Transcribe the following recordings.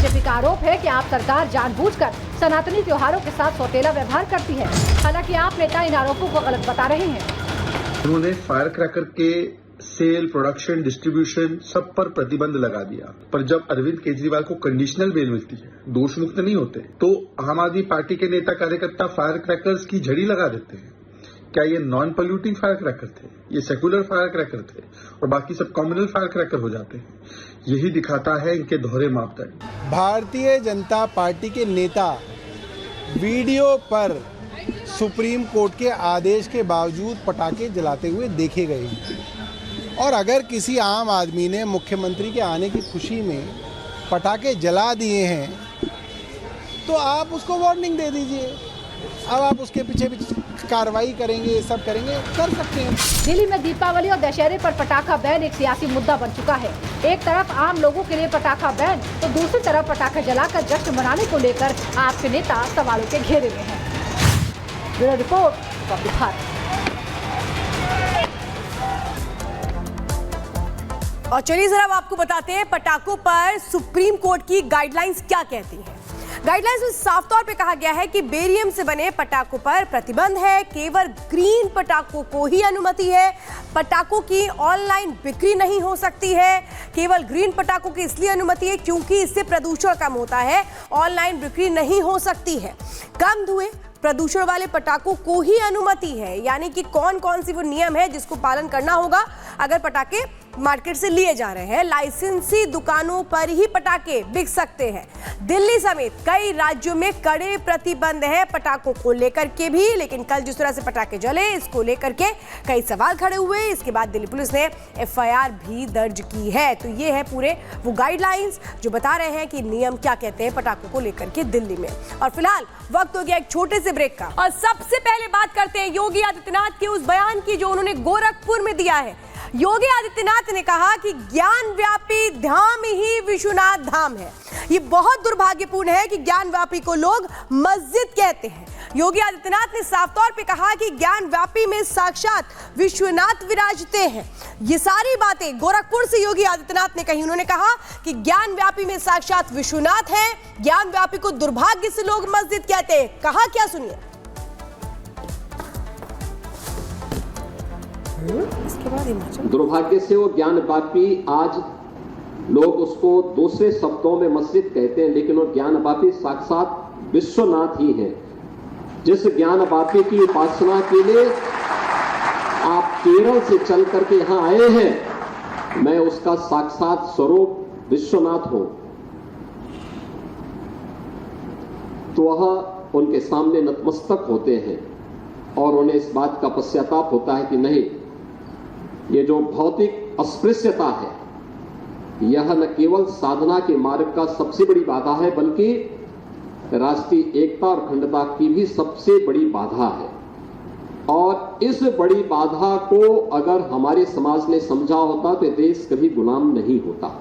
BJP का आरोप है कि आप सरकार जानबूझकर सनातनी त्योहारों के साथ सौतेला व्यवहार करती है। हालांकि आप नेता इन आरोपों को गलत बता रहे हैं। उन्होंने फायर क्रैकर के सेल, प्रोडक्शन, डिस्ट्रीब्यूशन सब पर प्रतिबंध लगा दिया। पर जब अरविंद केजरीवाल को कंडीशनल बेल मिलती है, दोष मुक्त नहीं होते, तो आम आदमी पार्टी के नेता कार्यकर्ता फायर क्रैकर्स की झड़ी लगा देते हैं। क्या ये नॉन पोल्यूटिंग फायर क्रैकर थे? ये सेकुलर फायर क्रैकर थे और बाकी सब कॉम्युनल फायर क्रैकर हो जाते हैं। यही दिखाता है इनके दोहरे मापदंड। भारतीय जनता पार्टी के नेता वीडियो पर सुप्रीम कोर्ट के आदेश के बावजूद पटाखे जलाते हुए देखे गए, और अगर किसी आम आदमी ने मुख्यमंत्री के आने की खुशी में पटाखे जला दिए हैं तो आप उसको वार्निंग दे दीजिए। अब आप उसके पीछे भी कार्रवाई करेंगे, सब करेंगे, कर सकते हैं। दिल्ली में दीपावली और दशहरे पर पटाखा बैन एक सियासी मुद्दा बन चुका है। एक तरफ आम लोगों के लिए पटाखा बैन, तो दूसरी तरफ पटाखे जलाकर जश्न मनाने को लेकर आपके नेता सवालों के घेरे में हैं। Bureau report, public Bharat. और चलिए जरा आपको बताते हैं पटाखों पर सुप्रीम कोर्ट की गाइडलाइंस क्या कहती है। गाइडलाइंस में साफ तौर पे कहा गया है कि बेरियम से बने पटाखों पर प्रतिबंध है। केवल ग्रीन पटाखों को ही अनुमति है। पटाखों की ऑनलाइन बिक्री नहीं हो सकती है। केवल ग्रीन पटाखों की इसलिए अनुमति है क्योंकि इससे प्रदूषण कम होता है। ऑनलाइन बिक्री नहीं हो सकती है। कम धुएं, प्रदूषण वाले पटाखों को ही अनुमति है। यानी कि कौन कौन सी वो नियम है जिसको पालन करना होगा अगर पटाखे मार्केट से लिए जा रहे हैं। लाइसेंसी दुकानों पर ही पटाखे बिक सकते हैं। दिल्ली समेत कई राज्यों में कड़े प्रतिबंध है पटाखों को लेकर के भी। लेकिन कल जिस तरह से पटाखे जले, इसको लेकर के कई सवाल खड़े हुए। इसके बाद दिल्ली पुलिस ने एफआईआर भी दर्ज की है। तो ये है पूरे वो गाइडलाइंस जो बता रहे हैं कि नियम क्या कहते हैं पटाखों को लेकर के दिल्ली में। और फिलहाल वक्त हो गया एक छोटे से ब्रेक का, और सबसे पहले बात करते हैं योगी आदित्यनाथ के उस बयान की जो उन्होंने गोरखपुर में दिया है। योगी आदित्यनाथ ने कहा कि ज्ञान व्यापी धाम ही विश्वनाथ धाम है। ये बहुत दुर्भाग्यपूर्ण है कि ज्ञान व्यापी को लोग मस्जिद कहते हैं। योगी आदित्यनाथ ने साफ तौर पे कहा कि ज्ञान व्यापी में साक्षात विश्वनाथ विराजते हैं। ये सारी बातें गोरखपुर से योगी आदित्यनाथ ने कही। उन्होंने कहा कि ज्ञान व्यापी में साक्षात विश्वनाथ है। ज्ञान व्यापी को दुर्भाग्य से लोग मस्जिद कहते हैं। कहा क्या, सुनिए। दुर्भाग्य से वो ज्ञान व्यापी, आज लोग उसको दूसरे शब्दों में मस्जिद कहते हैं, लेकिन वो ज्ञान व्यापी साक्षात विश्वनाथ ही है। जिस ज्ञान व्यापी की उपासना के लिए आप केरल से चल करके यहां आए हैं, मैं उसका साक्षात स्वरूप विश्वनाथ हूं, तो वह उनके सामने नतमस्तक होते हैं और उन्हें इस बात का पश्चाताप होता है कि नहीं, ये जो भौतिक अस्पृश्यता है यह न केवल साधना के मार्ग का सबसे बड़ी बाधा है, बल्कि राष्ट्रीय एकता और अखंडता की भी सबसे बड़ी बाधा है। और इस बड़ी बाधा को अगर हमारे समाज ने समझा होता तो देश कभी गुलाम नहीं होता।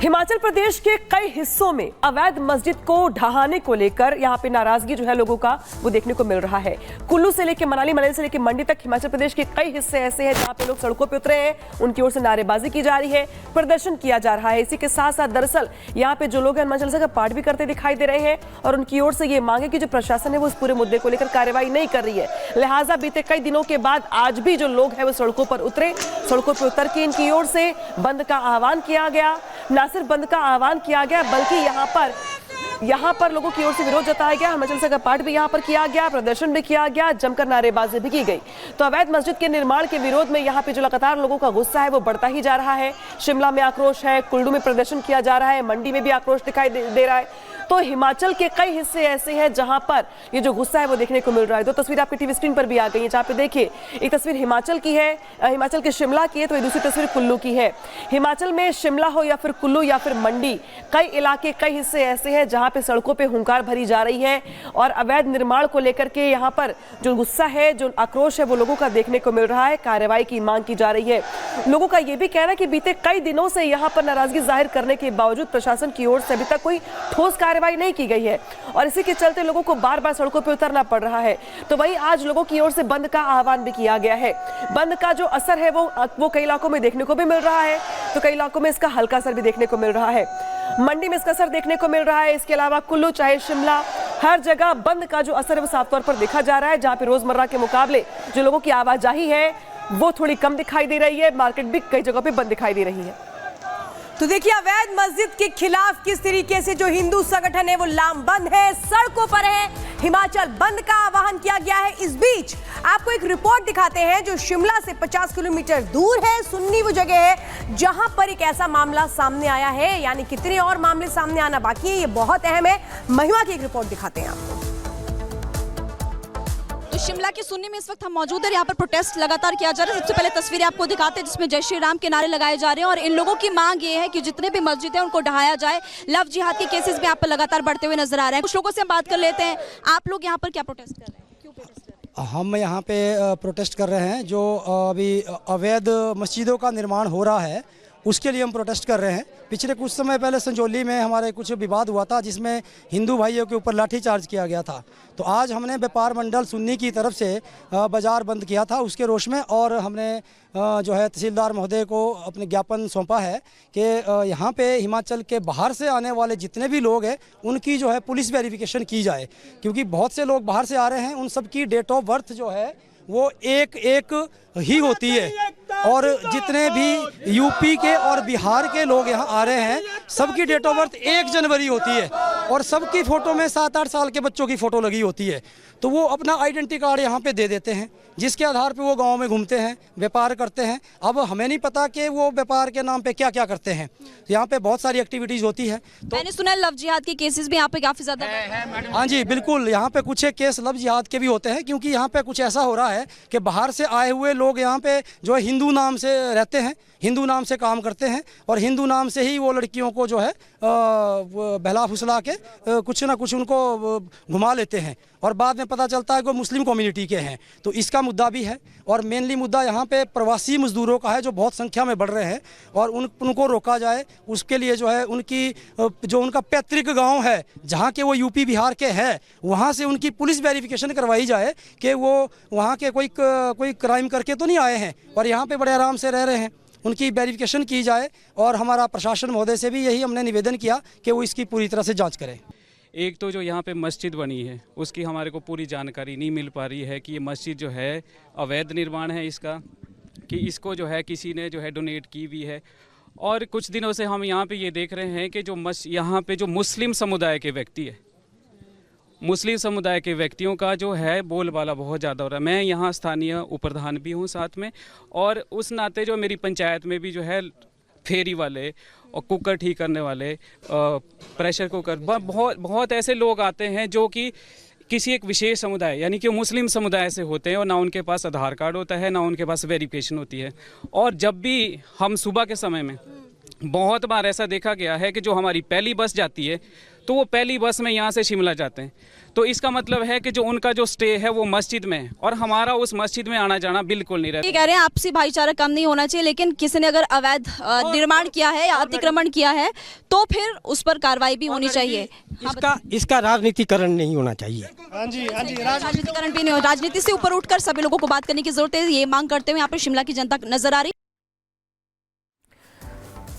हिमाचल प्रदेश के कई हिस्सों में अवैध मस्जिद को ढहाने को लेकर यहाँ पे नाराजगी जो है लोगों का वो देखने को मिल रहा है। कुल्लू से लेकर मनाली, मनाली से लेकर मंडी तक हिमाचल प्रदेश के कई हिस्से ऐसे हैं जहाँ पे लोग सड़कों पे उतरे हैं। उनकी ओर से नारेबाजी की जा रही है, प्रदर्शन किया जा रहा है। इसी के साथ साथ दरअसल यहाँ पे जो लोग हैं हनुमान चालीसा का पाठ भी करते दिखाई दे रहे हैं और उनकी ओर से ये मांगे कि जो प्रशासन है वो इस पूरे मुद्दे को लेकर कार्रवाई नहीं कर रही है। लिहाजा बीते कई दिनों के बाद आज भी जो लोग हैं वो सड़कों पर उतरे। सड़कों पर उतर के इनकी ओर से बंद का आह्वान किया गया। न सिर्फ बंद का आह्वान किया गया बल्कि यहाँ पर लोगों की ओर से विरोध जताया गया। हनुमान चालीसा का पाठ भी यहाँ पर किया गया, प्रदर्शन भी किया गया, जमकर नारेबाजी भी की गई। तो अवैध मस्जिद के निर्माण के विरोध में यहाँ पे जो लगातार लोगों का गुस्सा है वो बढ़ता ही जा रहा है। शिमला में आक्रोश है, कुल्लू में प्रदर्शन किया जा रहा है, मंडी में भी आक्रोश दिखाई दे रहा है। तो तो हिमाचल के कई हिस्से ऐसे हैं जहां पर ये जो गुस्सा है वो देखने को मिल रहा है। दो तस्वीर आपकी टीवी स्क्रीन पर भी आ गई है, जहां पे देखिए एक तस्वीर हिमाचल की है, हिमाचल के शिमला की है, तो ये दूसरी तस्वीर कुल्लू की है। हिमाचल में शिमला हो या फिर कुल्लू या फिर मंडी, कई इलाके कई हिस्से ऐसे हैं जहां पे सड़कों पे हुंकार भरी जा रही है और अवैध निर्माण को लेकर के यहां पर जो गुस्सा है, जो आक्रोश है, वो लोगों का देखने को मिल रहा है। कार्रवाई की मांग की जा रही है। लोगों का यह भी कहना है कि बीते कई दिनों से यहां पर नाराजगी जाहिर करने के बावजूद प्रशासन की ओर से अभी तक कोई ठोस कार्रवाई नहीं की गई है और इसी के चलते लोगों को बार बार सड़कों पर उतरना पड़ रहा है। तो वहीं आज लोगों की ओर से बंद का आह्वान भी किया गया है। बंद का जो असर है वो कई इलाकों में देखने को भी मिल रहा है, तो कई इलाकों में इसका हल्का असर भी देखने को मिल रहा है। मंडी में इसका असर देखने को मिल रहा है। इसके अलावा कुल्लू चाहे शिमला, हर जगह बंद का जो असर है वो साफ तौर पर देखा जा रहा है, जहां पे रोजमर्रा के मुकाबले जो लोगों की आवाजाही है वो थोड़ी कम दिखाई दे रही है। मार्केट भी कई जगह पे बंद दिखाई दे रही है। तो देखिए अवैध मस्जिद के खिलाफ किस तरीके से जो हिंदू संगठन है वो लामबंद है, सड़कों पर है। हिमाचल बंद का आह्वान किया गया है। इस बीच आपको एक रिपोर्ट दिखाते हैं जो शिमला से 50 किलोमीटर दूर है। सुन्नी वो जगह है जहां पर एक ऐसा मामला सामने आया है, यानी कितने और मामले सामने आना बाकी है, ये बहुत अहम है। महिमा की एक रिपोर्ट दिखाते हैं आपको। तो शिमला के सुन्नी में इस वक्त हम मौजूद हैं। यहाँ पर प्रोटेस्ट लगातार किया जा रहा है। सबसे पहले तस्वीरें आपको दिखाते हैं जिसमें जय श्री राम के नारे लगाए जा रहे हैं और इन लोगों की मांग ये है कि जितने भी मस्जिद हैं उनको ढहाया जाए। लव जिहाद के केसेस भी यहाँ पर लगातार बढ़ते हुए नजर आ रहे हैं। कुछ लोगों से हम बात कर लेते हैं। आप लोग यहाँ पर क्या प्रोटेस्ट कर रहे हैं, क्यों प्रोटेस्ट कर रहे हैं? हम यहाँ पे प्रोटेस्ट कर रहे हैं जो अभी अवैध मस्जिदों का निर्माण हो रहा है उसके लिए हम प्रोटेस्ट कर रहे हैं। पिछले कुछ समय पहले संजौली में हमारे कुछ विवाद हुआ था जिसमें हिंदू भाइयों के ऊपर लाठीचार्ज किया गया था। तो आज हमने व्यापार मंडल सुन्नी की तरफ से बाज़ार बंद किया था उसके रोष में, और हमने जो है तहसीलदार महोदय को अपने ज्ञापन सौंपा है कि यहाँ पे हिमाचल के बाहर से आने वाले जितने भी लोग हैं उनकी जो है पुलिस वेरिफिकेशन की जाए, क्योंकि बहुत से लोग बाहर से आ रहे हैं, उन सब की डेट ऑफ बर्थ जो है वो एक ही होती है और जितने भी यूपी के और बिहार के लोग यहाँ आ रहे हैं सबकी डेट ऑफ बर्थ 1 जनवरी होती है और सबकी फ़ोटो में 7-8 साल के बच्चों की फ़ोटो लगी होती है। तो वो अपना आइडेंटिटी कार्ड यहाँ पे दे देते हैं जिसके आधार पे वो गांव में घूमते हैं, व्यापार करते हैं। अब हमें नहीं पता कि वो व्यापार के नाम पे क्या क्या करते हैं। यहाँ पे बहुत सारी एक्टिविटीज़ होती है। तो मैंने सुना है लव जिहाद के केसेस भी यहाँ पे काफ़ी ज़्यादा। हाँ जी बिल्कुल, यहाँ पे कुछ एक केस लव जिहाद के भी होते हैं, क्योंकि यहाँ पे कुछ ऐसा हो रहा है कि बाहर से आए हुए लोग यहाँ पे जो है हिंदू नाम से रहते हैं, हिंदू नाम से काम करते हैं और हिंदू नाम से ही वो लड़कियों को जो है बहला फुसला के कुछ ना कुछ उनको घुमा लेते हैं और बाद में पता चलता है कि वो मुस्लिम कम्युनिटी के हैं। तो इसका मुद्दा भी है और मेनली मुद्दा यहाँ पे प्रवासी मजदूरों का है जो बहुत संख्या में बढ़ रहे हैं और उनको रोका जाए। उसके लिए जो है उनका पैतृक गांव है जहाँ के वो यूपी बिहार के हैं, वहाँ से उनकी पुलिस वेरिफिकेशन करवाई जाए कि वो वहाँ के कोई क्राइम करके तो नहीं आए हैं और यहाँ पे बड़े आराम से रह रहे हैं, उनकी वेरिफिकेशन की जाए। और हमारा प्रशासन महोदय से भी यही हमने निवेदन किया कि वो इसकी पूरी तरह से जांच करें। एक तो जो यहाँ पे मस्जिद बनी है उसकी हमारे को पूरी जानकारी नहीं मिल पा रही है कि ये मस्जिद जो है अवैध निर्माण है इसका, कि इसको जो है किसी ने जो है डोनेट की भी है। और कुछ दिनों से हम यहाँ पे ये देख रहे हैं कि जो यहाँ पे जो मुस्लिम समुदाय के व्यक्ति है, मुस्लिम समुदाय के व्यक्तियों का जो है बोलबाला बहुत ज़्यादा हो रहा है। मैं यहाँ स्थानीय उपप्रधान भी हूँ साथ में, और उस नाते जो मेरी पंचायत में भी जो है फेरी वाले और कुकर ठीक करने वाले, प्रेशर कुकर, बहुत ऐसे लोग आते हैं जो कि किसी एक विशेष समुदाय यानी कि मुस्लिम समुदाय से होते हैं और ना उनके पास आधार कार्ड होता है ना उनके पास वेरिफिकेशन होती है। और जब भी हम सुबह के समय में बहुत बार ऐसा देखा गया है कि जो हमारी पहली बस जाती है तो वो पहली बस में यहाँ से शिमला जाते हैं। तो इसका मतलब है कि जो उनका जो स्टे है वो मस्जिद में है और हमारा उस मस्जिद में आना जाना बिल्कुल नहीं रहता। ये कह रहे हैं आपसी भाईचारा कम नहीं होना चाहिए, लेकिन किसी ने अगर अवैध निर्माण किया है या अतिक्रमण किया है तो फिर उस पर कार्रवाई भी होनी चाहिए। इसका राजनीतिकरण नहीं होना चाहिए। हाँ जी राजनीतिकरण भी नहीं हो, राजनीति से ऊपर उठकर सभी लोगों को बात करने की जरूरत है, ये मांग करते हुए यहाँ पर शिमला की जनता नजर आ रही।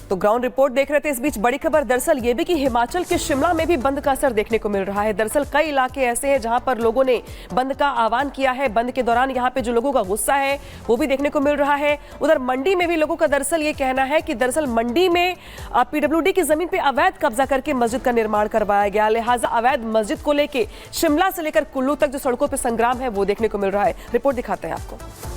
तो ग्राउंड रिपोर्ट देख रहे थे। इस बीच बड़ी खबर दरअसल ये भी कि हिमाचल के शिमला में भी बंद का असर देखने को मिल रहा है। दरअसल कई इलाके ऐसे हैं जहां पर लोगों ने बंद का आह्वान किया है। बंद के दौरान यहां पे जो लोगों का गुस्सा है वो भी देखने को मिल रहा है। उधर मंडी में भी लोगों का दरअसल ये कहना है कि दरअसल मंडी में पीडब्ल्यूडी की जमीन पे अवैध कब्जा करके मस्जिद का निर्माण करवाया गया, लिहाजा अवैध मस्जिद को लेकर शिमला से लेकर कुल्लू तक जो सड़कों पर संग्राम है वो देखने को मिल रहा है। रिपोर्ट दिखाते हैं आपको।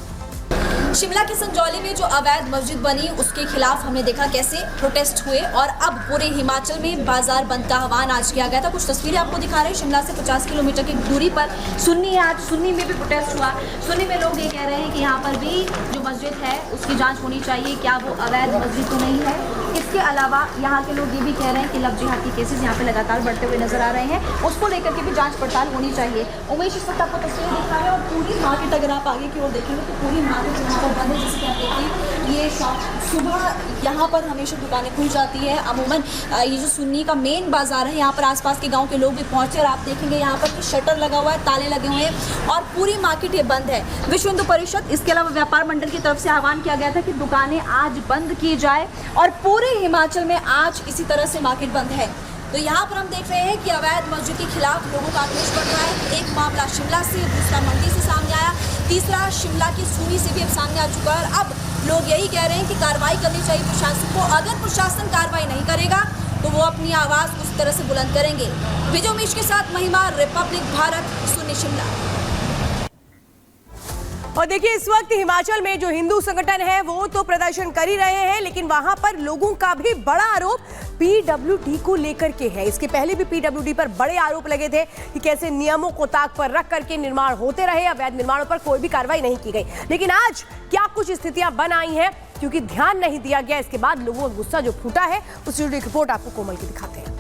शिमला के संजौली में जो अवैध मस्जिद बनी उसके खिलाफ हमने देखा कैसे प्रोटेस्ट हुए और अब पूरे हिमाचल में बाजार बंद का आह्वान आज किया गया था। कुछ तस्वीरें आपको दिखा रहे हैं। शिमला से 50 किलोमीटर की दूरी पर सुन्नी है। आज सुन्नी में भी प्रोटेस्ट हुआ। सुन्नी में लोग ये कह रहे हैं कि यहाँ पर भी जो मस्जिद है उसकी जाँच होनी चाहिए, क्या वो अवैध मस्जिद तो नहीं है। इसके अलावा यहाँ के लोग ये भी कह रहे हैं कि लव जिहाद के केसेस यहाँ पे लगातार बढ़ते हुए नजर आ रहे हैं, उसको लेकर के भी जांच पड़ताल होनी चाहिए। उमेश इस वक्त आपको तस्वीरें दिखा रहे हैं और पूरी मार्केट अगर आप आगे की ओर देखेंगे तो पूरी मार्केट यहाँ पर बंद है। जिसके आप देखिए ये शॉप सुबह यहाँ पर हमेशा दुकानें खुल जाती है। अमूमन ये जो सुन्नी का मेन बाजार है यहाँ पर आसपास के गाँव के लोग भी पहुँचे और आप देखेंगे यहाँ पर शटर लगा हुआ है, ताले लगे हुए हैं और पूरी मार्केट ये बंद है। विश्व हिंदू परिषद इसके अलावा व्यापार मंडल की तरफ से आह्वान किया गया था कि दुकानें आज बंद की जाए और पूरे हिमाचल में आज इसी तरह से मार्केट बंद है। तो यहाँ पर हम देख रहे हैं कि अवैध मस्जिद के खिलाफ लोगों का आक्रोश बढ़ रहा है। एक मामला शिमला से, दूसरा मंडी से सामने आया, तीसरा शिमला की सूनी से भी अब सामने आ चुका है और अब लोग यही कह रहे हैं कि कार्रवाई करनी चाहिए प्रशासन को। अगर प्रशासन कार्रवाई नहीं करेगा तो वो अपनी आवाज़ उस तरह से बुलंद करेंगे। विजय उमेश के साथ महिमा, रिपब्लिक भारत, सुन्नी शिमला। और देखिए इस वक्त हिमाचल में जो हिंदू संगठन है वो तो प्रदर्शन कर ही रहे हैं, लेकिन वहां पर लोगों का भी बड़ा आरोप पीडब्ल्यूडी को लेकर के है। इसके पहले भी पीडब्ल्यूडी पर बड़े आरोप लगे थे कि कैसे नियमों को ताक पर रख करके निर्माण होते रहे, अवैध निर्माणों पर कोई भी कार्रवाई नहीं की गई। लेकिन आज क्या कुछ स्थितियां बन आई हैं क्योंकि ध्यान नहीं दिया गया। इसके बाद लोगों का गुस्सा जो फूटा है उसकी रिपोर्ट आपको कोमल की दिखाते हैं।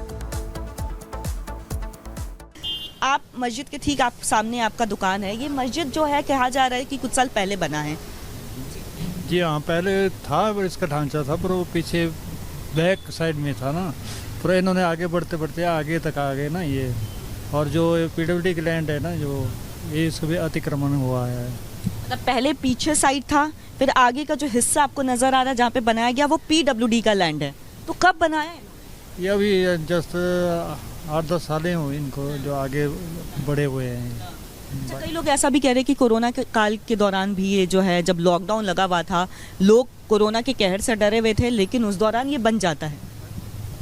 आप मस्जिद के ठीक आप सामने आपका दुकान है। ये मस्जिद जो है कहा जा रहा है कि कुछ साल पहले बना है। जी हाँ, पहले था पर इसका ढांचा था पर वो पीछे बैक साइड में था ना, पूरा इन्होंने आगे बढ़ते बढ़ते आगे तक आ गए ना ये। और जो पीडब्ल्यूडी की लैंड है ना जो ये इसको भी अतिक्रमण हुआ है। मतलब पहले पीछे साइड था, फिर आगे का जो हिस्सा आपको नज़र आ रहा है जहाँ पे बनाया गया वो पीडब्ल्यूडी का लैंड है। तो कब बनाया है ये? अभी जस्ट 8-10 सालें हुए इनको जो आगे बढ़े हुए हैं। कई लोग ऐसा भी कह रहे हैं कि कोरोना के काल के दौरान भी ये जो है जब लॉकडाउन लगा हुआ था लोग कोरोना के कहर से डरे हुए थे, लेकिन उस दौरान ये बन जाता है।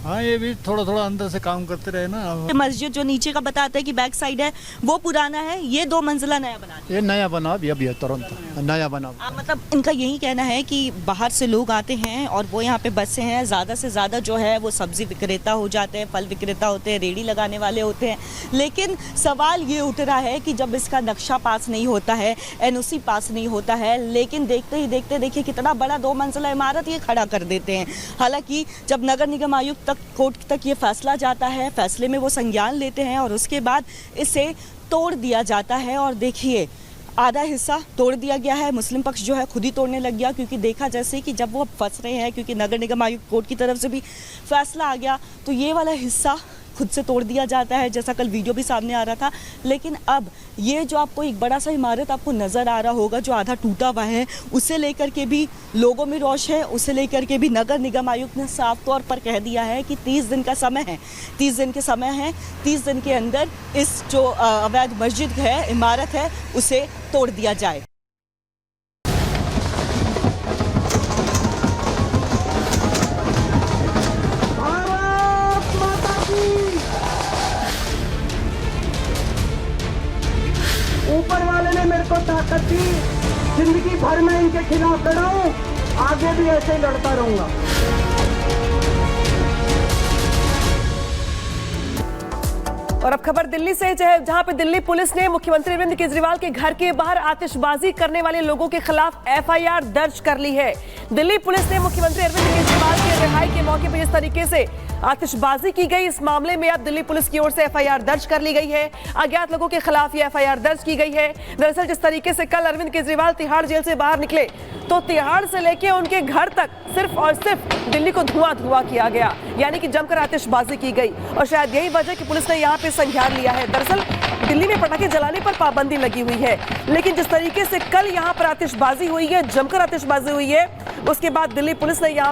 हाँ, ये भी थोड़ा थोड़ा अंदर से काम करते रहे ना। मस्जिद जो नीचे का बताते हैं कि बैक साइड है वो पुराना है, ये 2 मंजिला नया बना, ये नया बना अभी तुरंत नया बना। मतलब इनका यही कहना है कि बाहर से लोग आते हैं और वो यहाँ पे बसे हैं, ज़्यादा से ज़्यादा जो है वो सब्जी विक्रेता हो जाते हैं, फल विक्रेता होते हैं, रेडी लगाने वाले होते हैं। लेकिन सवाल ये उठ रहा है कि जब इसका नक्शा पास नहीं होता है, एनओसी पास नहीं होता है, लेकिन देखते ही देखते देखिए कितना बड़ा 2 मंजिला इमारत ये खड़ा कर देते हैं। हालांकि जब नगर निगम आयुक्त कोर्ट तक ये फैसला जाता है, फैसले में वो संज्ञान लेते हैं और उसके बाद इसे तोड़ दिया जाता है। और देखिए आधा हिस्सा तोड़ दिया गया है। मुस्लिम पक्ष जो है खुद ही तोड़ने लग गया क्योंकि देखा जैसे कि जब वो फंस रहे हैं, क्योंकि नगर निगम आयुक्त कोर्ट की तरफ से भी फैसला आ गया तो ये वाला हिस्सा खुद से तोड़ दिया जाता है, जैसा कल वीडियो भी सामने आ रहा था। लेकिन अब ये जो आपको एक बड़ा सा इमारत आपको नज़र आ रहा होगा जो आधा टूटा हुआ है, उसे लेकर के भी लोगों में रोष है। उसे लेकर के भी नगर निगम आयुक्त ने साफ तौर पर कह दिया है कि 30 दिन का समय है, 30 दिन के समय है, 30 दिन के अंदर इस जो अवैध मस्जिद है, इमारत है, उसे तोड़ दिया जाए। ऊपर वाले ने मेरे को ताकत दी, जिंदगी भर में इनके खिलाफ लड़ा हूं, आगे भी ऐसे लड़ता रहूंगा। और अब खबर दिल्ली से, जहां पे दिल्ली पुलिस ने मुख्यमंत्री अरविंद केजरीवाल के घर के बाहर आतिशबाजी करने वाले लोगों के खिलाफ एफआईआर दर्ज कर ली है। दिल्ली पुलिस ने मुख्यमंत्री अरविंद केजरीवाल के रिहाई के मौके पर जिस तरीके से आतिशबाजी की गई, इस मामले में अब दिल्ली पुलिस की ओर से एफआईआर दर्ज कर ली गई है। अज्ञात लोगों के खिलाफ ये एफआईआर दर्ज की गई है। दरअसल जिस तरीके से कल अरविंद केजरीवाल तिहाड़ जेल से बाहर निकले तो तिहाड़ से लेके उनके घर तक सिर्फ और सिर्फ दिल्ली को धुआं किया गया, यानी कि जमकर आतिशबाजी की गई। और शायद यही वजह कि पुलिस ने यहाँ पे संज्ञान लिया है। दरअसल दिल्ली में पटाखे जलाने पर पाबंदी लगी हुई है, लेकिन जिस तरीके से कल यहाँ पर आतिशबाजी हुई है, जमकर आतिशबाजी हुई है, उसके बाद दिल्ली पुलिस ने यहाँ